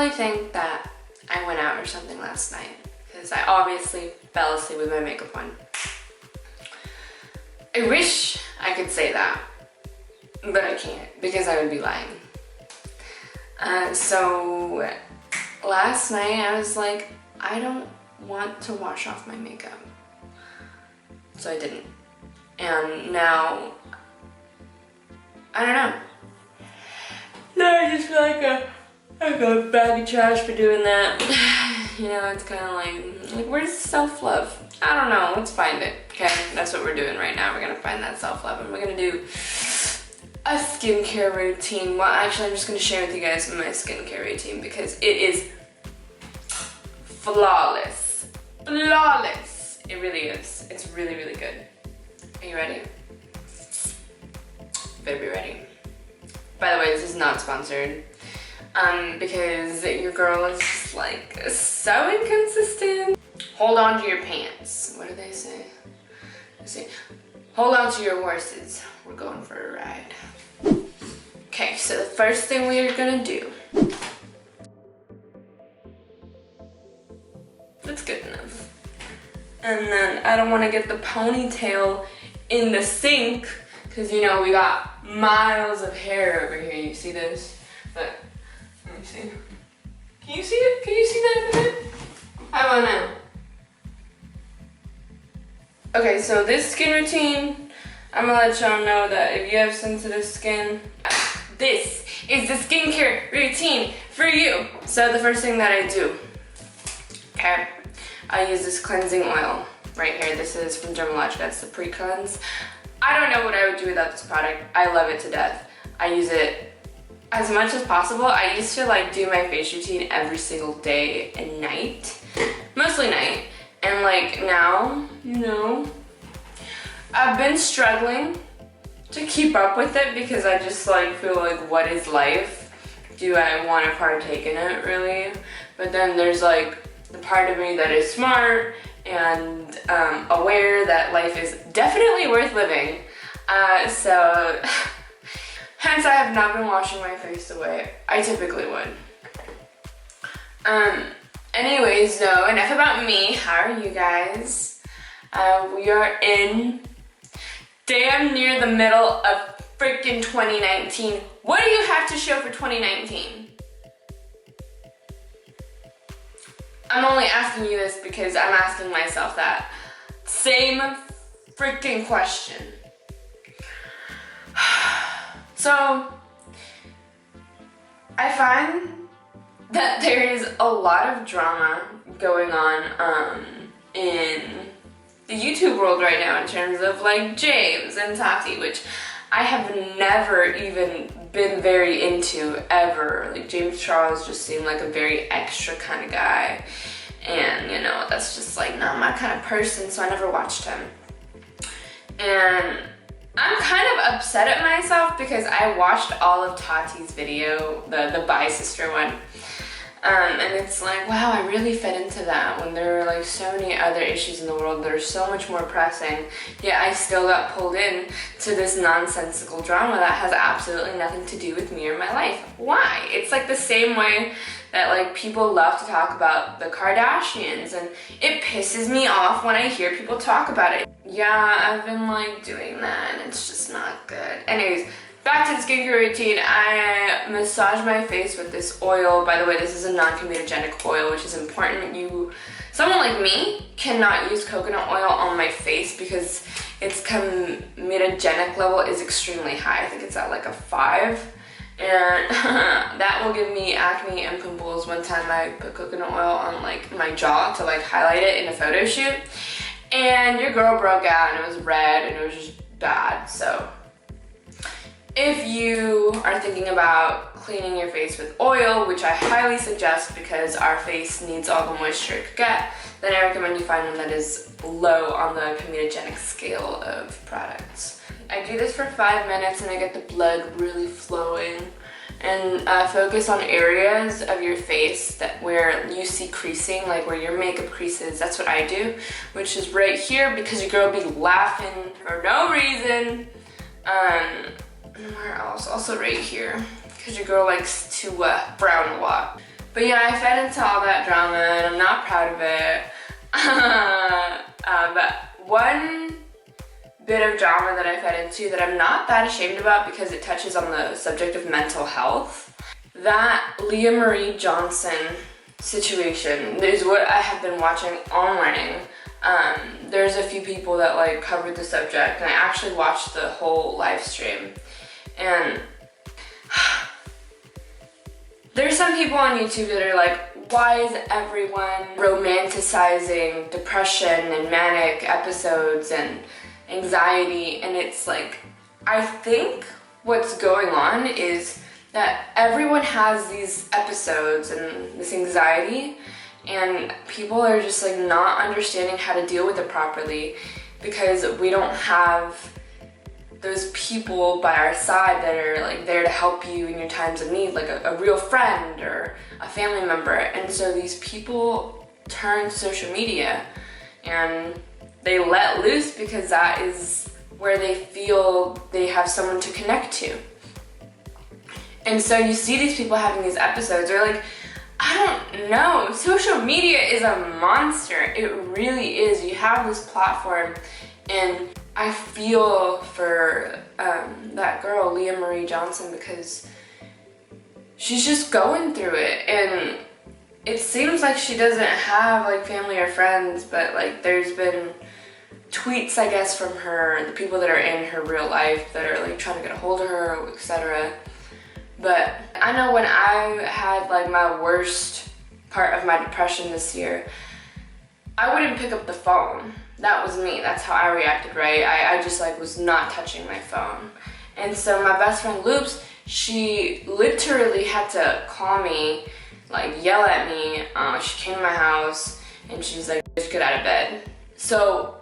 really think that I went out or something last night because I obviously fell asleep with my makeup on. I wish I could say that, but I can't because I would be lying. So last night I was like, I don't want to wash off my makeup. So I didn't. And now, I don't know. Now I just feel like a bag of trash for doing that. You know, it's kind of like where's self-love? I don't know, let's find it, okay? That's what we're doing right now. We're gonna find that self-love and we're gonna do a skincare routine. Well, actually, I'm just gonna share with you guys my skincare routine because it is flawless. Flawless. It really is. It's really, really good. Are you ready? Better be ready. By the way, this is not sponsored. Because your girl is just like so inconsistent. Hold on to your pants. What do they say? They say, hold on to your horses. We're going for a ride. Okay, so the first thing we are gonna do. That's good enough. And then I don't want to get the ponytail in the sink because you know we got miles of hair over here. You see this? But let me see. Can you see it? Can you see that in the bit? How about now? Okay, so this skin routine, I'm gonna let y'all know that if you have sensitive skin, this is the skincare routine for you. So the first thing that I do, okay, I use this cleansing oil right here. This is from Dermalogica. It's the Precleanse. I don't know what I would do without this product. I love it to death. I use it as much as possible. I used to like do my face routine every single day and night, mostly night. And like now, you know, I've been struggling to keep up with it because I just like feel like, what is life? Do I want to partake in it really? But then there's like the part of me that is smart and aware that life is definitely worth living. So hence I have not been washing my face the way I typically would. Anyways, no, enough about me. How are you guys? We are in damn near the middle of freaking 2019. What do you have to show for 2019? I'm only asking you this because I'm asking myself that same freaking question. So, I find that there is a lot of drama going on in the YouTube world right now in terms of like James and Tati, which I have never even been very into ever. Like James Charles just seemed like a very extra kind of guy, and you know, that's just like not my kind of person, so I never watched him. And I'm kind of upset at myself because I watched all of Tati's video, the Bi Sister one. And it's like, wow, I really fed into that when there were like so many other issues in the world that are so much more pressing, yet I still got pulled in to this nonsensical drama that has absolutely nothing to do with me or my life. Why? It's like the same way that like people love to talk about the Kardashians, and it pisses me off when I hear people talk about it. Yeah, I've been like doing that and it's just not good. Anyways, back to the skincare routine. I massage my face with this oil. By the way, this is a non-comedogenic oil, which is important. Someone like me cannot use coconut oil on my face because its comedogenic level is extremely high. I think it's at like a 5. And that will give me acne and pimples. One time I put coconut oil on like my jaw to like highlight it in a photo shoot. And your girl broke out and it was red and it was just bad. So if you are thinking about cleaning your face with oil, which I highly suggest because our face needs all the moisture it could get, then I recommend you find one that is low on the comedogenic scale of products. I do this for 5 minutes and I get the blood really flowing, and focus on areas of your face where you see creasing, like where your makeup creases. That's what I do, which is right here because your girl be laughing for no reason. Where else? Also right here, because your girl likes to frown a lot. But yeah, I fed into all that drama and I'm not proud of it. But one bit of drama that I fed into that I'm not that ashamed about because it touches on the subject of mental health. That Leah Marie Johnson situation is what I have been watching all morning. There's a few people that like covered the subject, and I actually watched the whole live stream. And there's some people on YouTube that are like, why is everyone romanticizing depression and manic episodes and anxiety? And it's like, I think what's going on is that everyone has these episodes and this anxiety, and people are just like not understanding how to deal with it properly because we don't have those people by our side that are like there to help you in your times of need, like a real friend or a family member. And so these people turn to social media and they let loose because that is where they feel they have someone to connect to. And so you see these people having these episodes, they're like, I don't know, social media is a monster. It really is. You have this platform, and I feel for that girl, Leah Marie Johnson, because she's just going through it. And it seems like she doesn't have like family or friends, but like there's been tweets, I guess, from her, the people that are in her real life that are like trying to get a hold of her, etc. But I know when I had like my worst part of my depression this year, I wouldn't pick up the phone. That was me. That's how I reacted, right? I just like was not touching my phone. And so my best friend Loops, she literally had to call me, like yell at me. She came to my house and she's like, "Bitch, get out of bed." So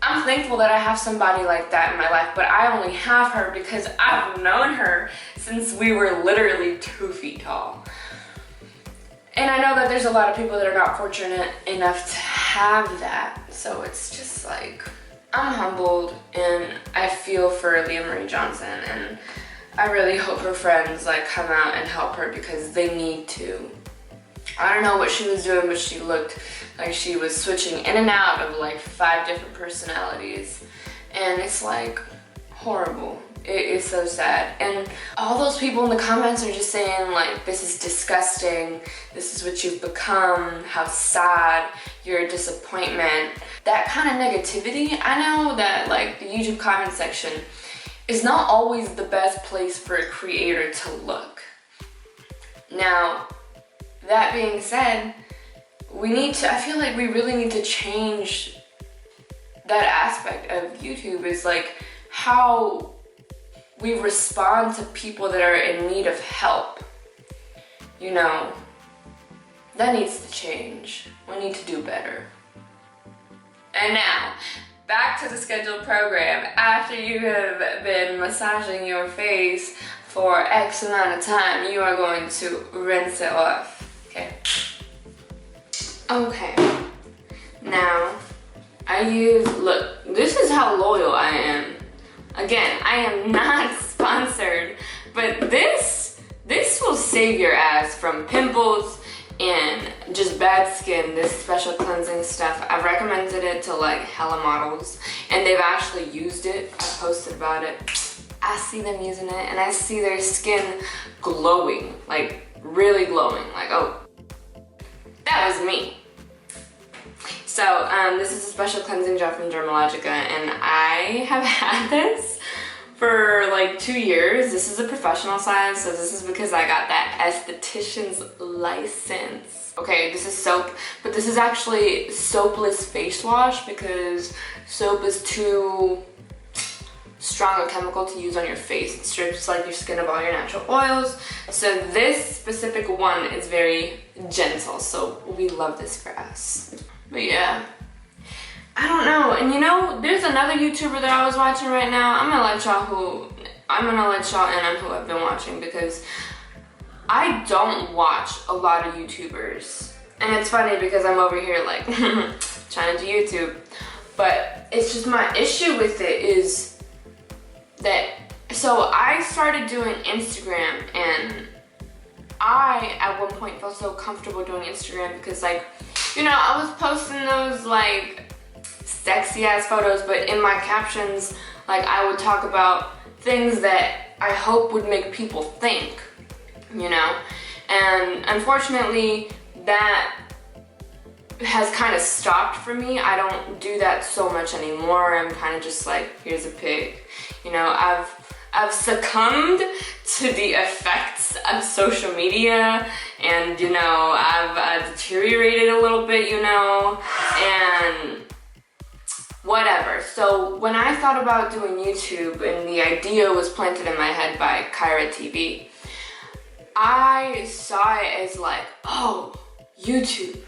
I'm thankful that I have somebody like that in my life, but I only have her because I've known her since we were literally 2 feet tall. And I know that there's a lot of people that are not fortunate enough to have that. So it's just like, I'm humbled and I feel for Leah Marie Johnson, and I really hope her friends like come out and help her because they need to. I don't know what she was doing, but she looked like she was switching in and out of like 5 different personalities. And it's like horrible. It is so sad. And all those people in the comments are just saying like, this is disgusting. This is what you've become. How sad. You're a disappointment. That kind of negativity. I know that like the YouTube comment section is not always the best place for a creator to look. Now, that being said, I feel like we really need to change that aspect of YouTube, is like how we respond to people that are in need of help. You know, that needs to change. We need to do better. And now, back to the scheduled program. After you have been massaging your face for X amount of time, you are going to rinse it off. Okay, now look, this is how loyal I am. Again, I am not sponsored, but this will save your ass from pimples and just bad skin, this special cleansing stuff. I've recommended it to like hella models, and they've actually used it. I posted about it. I see them using it, and I see their skin glowing, like really glowing, like, oh, that was me. So this is a special cleansing gel from Dermalogica, and I have had this for like 2 years. This is a professional size, so this is because I got that esthetician's license. Okay, this is soap, but this is actually soapless face wash because soap is too strong a chemical to use on your face. It strips like your skin of all your natural oils. So this specific one is very gentle, so we love this for us. But yeah, I don't know. And you know, there's another YouTuber that I was watching right now. I'm gonna let y'all in on who I've been watching, because I don't watch a lot of YouTubers. And it's funny because I'm over here like trying to do YouTube. But it's just my issue with it is that, so I started doing Instagram, and I, at one point, felt so comfortable doing Instagram because, like, you know, I was posting those, like, sexy ass photos, but in my captions, like, I would talk about things that I hope would make people think, you know? And unfortunately, that has kind of stopped for me. I don't do that so much anymore. I'm kind of just like, here's a pig. You know, I've succumbed to the effects of social media, and, you know, I've deteriorated a little bit, you know, and whatever. So when I thought about doing YouTube and the idea was planted in my head by Kyra TV, I saw it as like, oh, YouTube.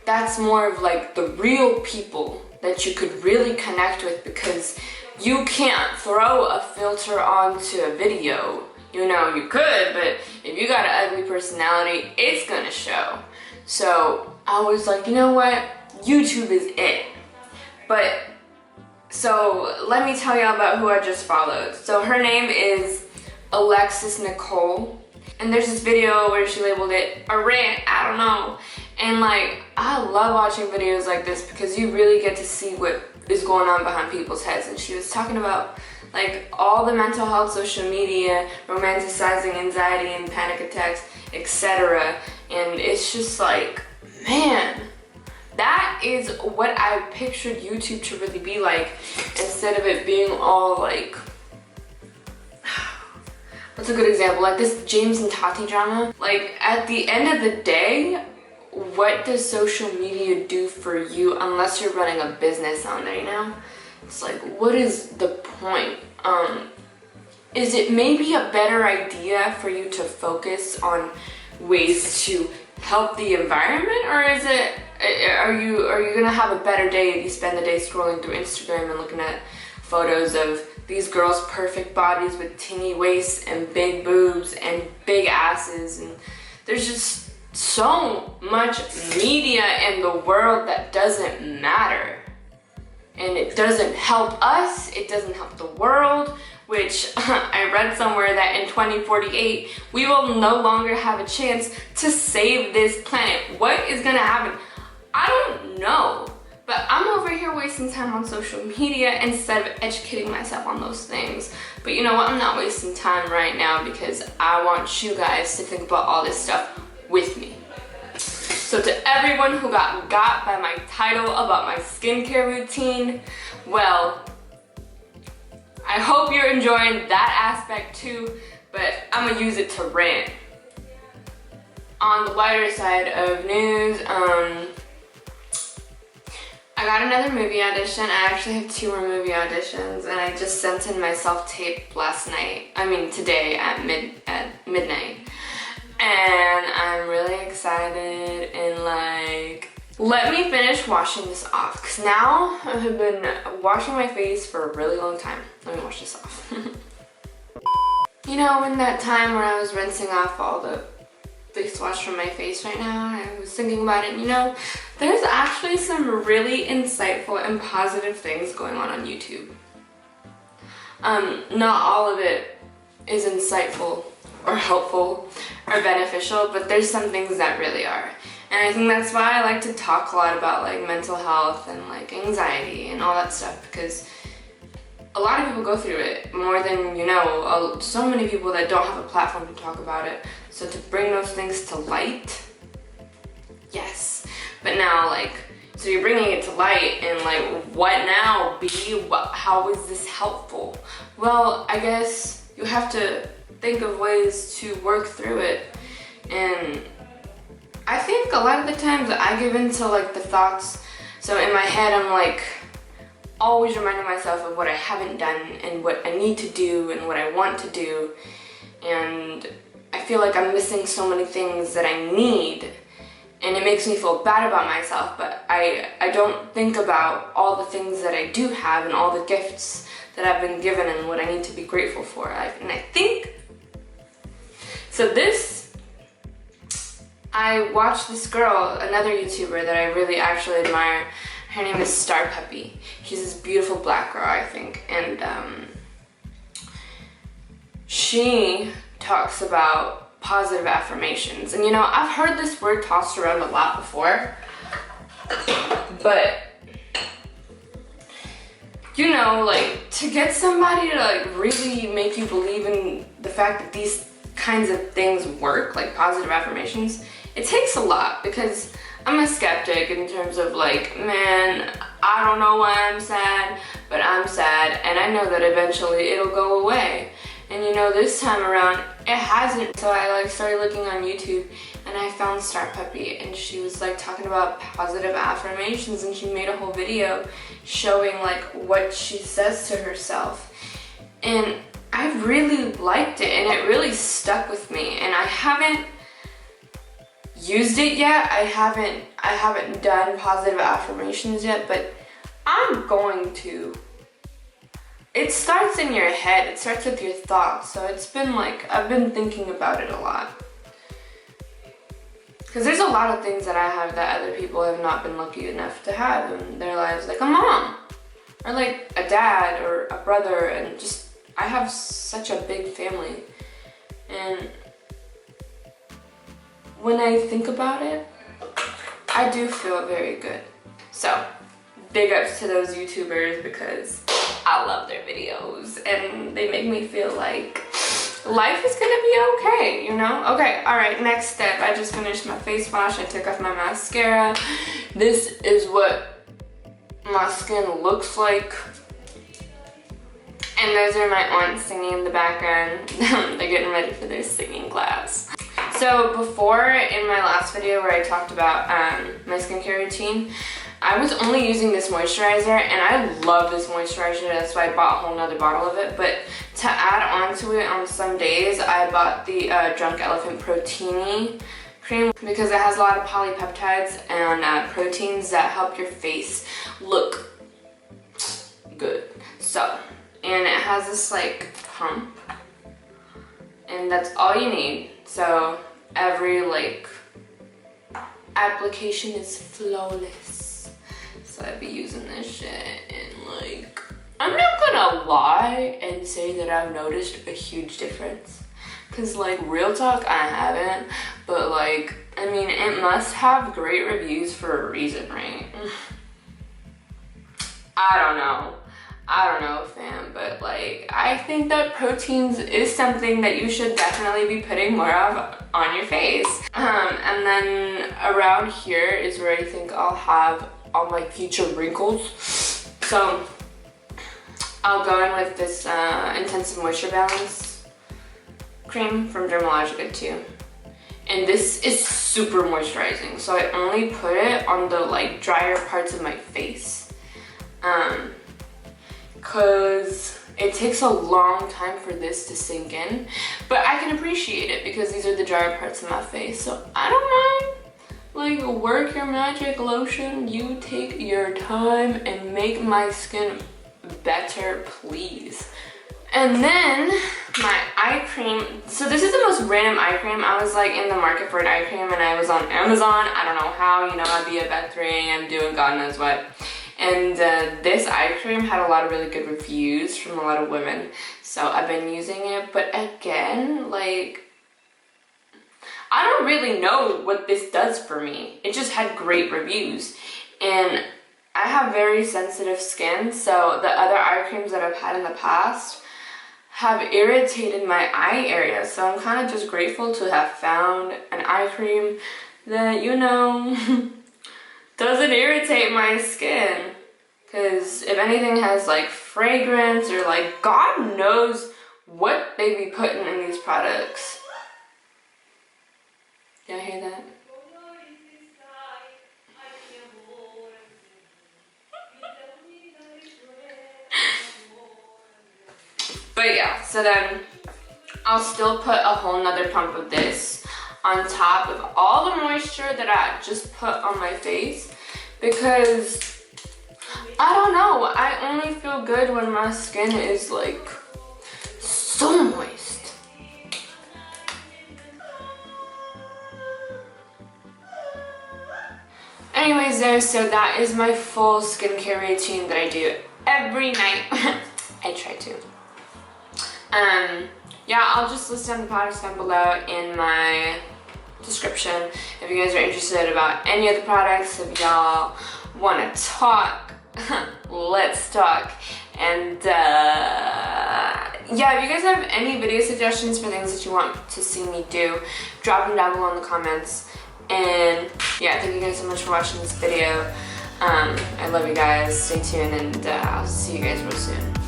That's more of like the real people that you could really connect with, because you can't throw a filter onto a video. You know, you could, but if you got an ugly personality, it's gonna show. So I was like, you know what? YouTube is it. But, so let me tell y'all about who I just followed. So her name is Alexis Nicole. And there's this video where she labeled it a rant, I don't know. And like, I love watching videos like this because you really get to see what is going on behind people's heads. And she was talking about like all the mental health, social media, romanticizing anxiety and panic attacks, etc. And it's just like, man, that is what I pictured YouTube to really be like, instead of it being all like, what's a good example? Like this James and Tati drama. Like at the end of the day, what does social media do for you unless you're running a business on there, you know? It's like, what is the point? Is it maybe a better idea for you to focus on ways to help the environment, or is it, are you gonna have a better day if you spend the day scrolling through Instagram and looking at photos of these girls' perfect bodies with teeny waists and big boobs and big asses? And there's just so much media in the world that doesn't matter. And it doesn't help us, it doesn't help the world, which I read somewhere that in 2048, we will no longer have a chance to save this planet. What is gonna happen? I don't know. But I'm over here wasting time on social media instead of educating myself on those things. But you know what? I'm not wasting time right now because I want you guys to think about all this stuff with me. So to everyone who got by my title about my skincare routine, well, I hope you're enjoying that aspect too, but I'm gonna use it to rant. On the lighter side of news, I got another movie audition. I actually have 2 more movie auditions, and I just sent in my self-tape today at midnight. And I'm really excited, and like, let me finish washing this off, because now I have been washing my face for a really long time. Let me wash this off. You know, in that time where I was rinsing off all the face wash from my face right now, I was thinking about it, and you know, there's actually some really insightful and positive things going on YouTube. Not all of it is insightful or helpful or beneficial, but there's some things that really are. And I think that's why I like to talk a lot about like mental health and like anxiety and all that stuff, because a lot of people go through it more than you know. So many people that don't have a platform to talk about it. So to bring those things to light, yes. But now, like, so you're bringing it to light, and like, what now, B? How is this helpful? Well, I guess you have to think of ways to work through it. And I think a lot of the times I give into like the thoughts. So in my head, I'm like always reminding myself of what I haven't done and what I need to do and what I want to do. And I feel like I'm missing so many things that I need, and it makes me feel bad about myself, but I don't think about all the things that I do have and all the gifts that I've been given and what I need to be grateful for. And I think, so I watched this girl, another YouTuber that I really actually admire. Her name is Star Puppy. She's this beautiful black girl, I think, and she talks about positive affirmations. And you know, I've heard this word tossed around a lot before, but you know, like, to get somebody to like really make you believe in the fact that these kinds of things work, like positive affirmations, it takes a lot, because I'm a skeptic in terms of like, man, I don't know why I'm sad, but I'm sad, and I know that eventually it'll go away. And you know, this time around, it hasn't. So I like started looking on YouTube, and I found Star Puppy, and she was like talking about positive affirmations, and she made a whole video showing like what she says to herself. And I really liked it, and it really stuck with me. And I haven't used it yet. I haven't done positive affirmations yet, but I'm going to. It starts in your head. It starts with your thoughts. So it's been like, I've been thinking about it a lot. Because there's a lot of things that I have that other people have not been lucky enough to have in their lives, like a mom, or like a dad, or a brother, and just, I have such a big family. And when I think about it, I do feel very good. So, big ups to those YouTubers, because I love their videos and they make me feel like life is gonna be okay, you know? Okay, all right, next step. I just finished my face wash. I took off my mascara. This is what my skin looks like. And those are my aunts singing in the background. They're getting ready for their singing class. So before, in my last video where I talked about my skincare routine, I was only using this moisturizer, and I love this moisturizer. That's why I bought a whole nother bottle of it. But to add on to it on some days, I bought the Drunk Elephant Protini cream, because it has a lot of polypeptides and proteins that help your face look good. So, and it has this like pump, and that's all you need. So every like application is flawless. So I'd be using this shit, and like, I'm not gonna lie and say that I've noticed a huge difference, because like, real talk, I haven't. But like, I mean, it must have great reviews for a reason, right? I don't know, fam, but like, I think that proteins is something that you should definitely be putting more of on your face. And then around here is where I think I'll have all my future wrinkles. So I'll go in with this Intensive Moisture Balance cream from Dermalogica too. And this is super moisturizing, so I only put it on the like drier parts of my face. Because it takes a long time for this to sink in, but I can appreciate it because these are the drier parts of my face, so I don't mind. Like, work your magic, lotion. You take your time and make my skin better, please. And then my eye cream. So this is the most random eye cream. I was like in the market for an eye cream, and I was on Amazon. I don't know how, you know, I'd be up at 3 a.m. doing God knows what. And this eye cream had a lot of really good reviews from a lot of women. So I've been using it, but again, like, I don't really know what this does for me. It just had great reviews. And I have very sensitive skin, so the other eye creams that I've had in the past have irritated my eye area. So I'm kind of just grateful to have found an eye cream that, you know, doesn't irritate my skin. Because if anything has like fragrance or like God knows what they be putting in these products. Y'all hear that? But yeah, so then I'll still put a whole nother pump of this on top of all the moisture that I just put on my face, because I don't know, I only feel good when my skin is like so moist. Anyways there, so that is my full skincare routine that I do every night. I try to. yeah, I'll just list down the products down below in my description if you guys are interested about any of the products. If y'all want to talk, let's talk. And yeah, if you guys have any video suggestions for things that you want to see me do, drop them down below in the comments. And yeah, thank you guys so much for watching this video. I love you guys. Stay tuned, and I'll see you guys real soon.